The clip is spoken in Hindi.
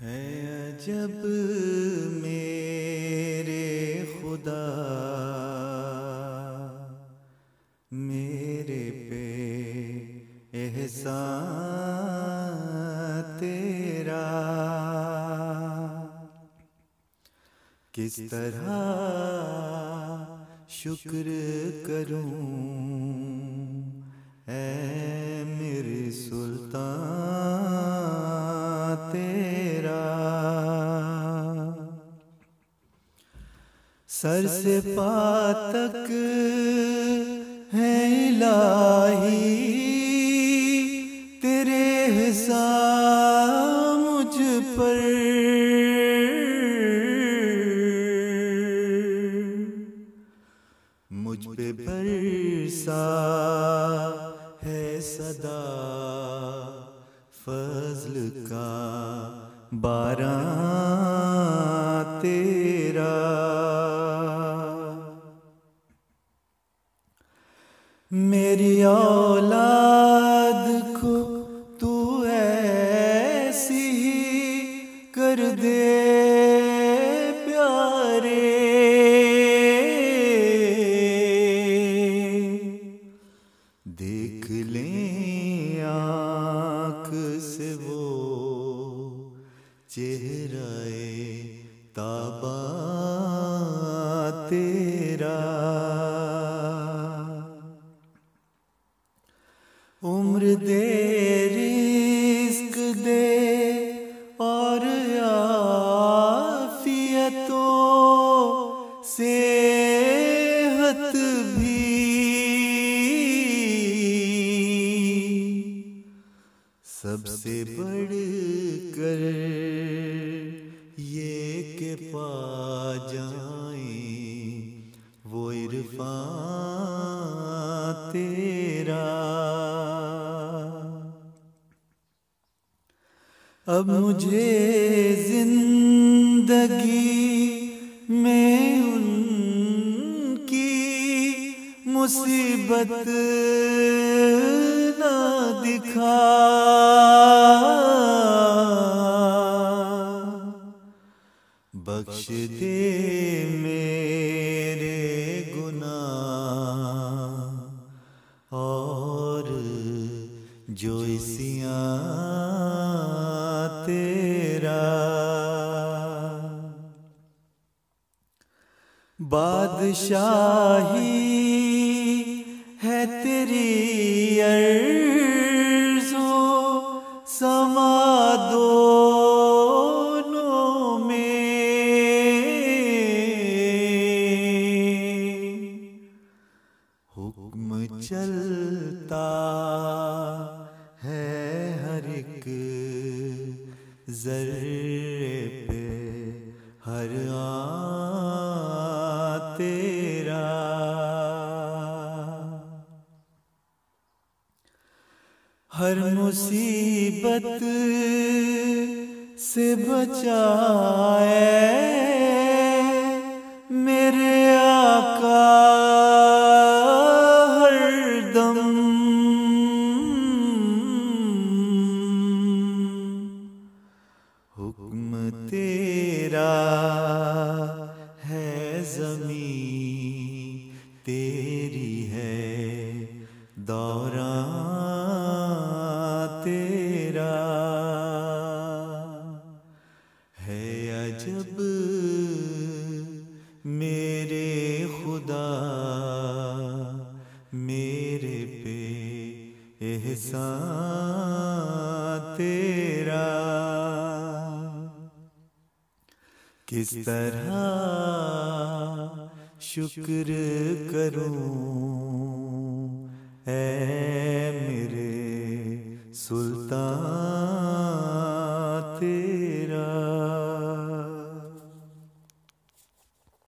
है अजब मेरे खुदा मेरे पे एहसान तेरा, किस तरह शुक्र करूं ऐ मेरे सुल्तान तेरा। सर से पाँव तक है इलाही तेरे एहसान मुझ पर, मुझ पे बरसा है सदा फजल का बारां तेरा। मेरी औलाद को तू ऐसी ही कर दे प्यारे, देख लें आँख से वो चेहराए ताबा तेरा। उम्र दे रिज़्क़ दे और आफ़ियतों सेहत भी, सबसे बढ़कर ये के पा जाएं वो इरफान तेरा। अब मुझे जिंदगी में उनकी मुसीबत ना दिखा, बख्श दे मेरे गुनाह और जो इसियां तेरा। बादशाही है तेरी अर्ज़ो समा दोनों में, हुक्म चलता है हर एक ज़र्रे पे हर आन तेरा। हर मुसीबत से बचाए मेरे आका हरदम, हुक्म तेरा है ज़मीं तेरी है दौरान तेरा। है अजब मेरे खुदा मेरे पे एहसान तेरा, किस तरह शुक्र करूं ऐ मेरे सुल्तान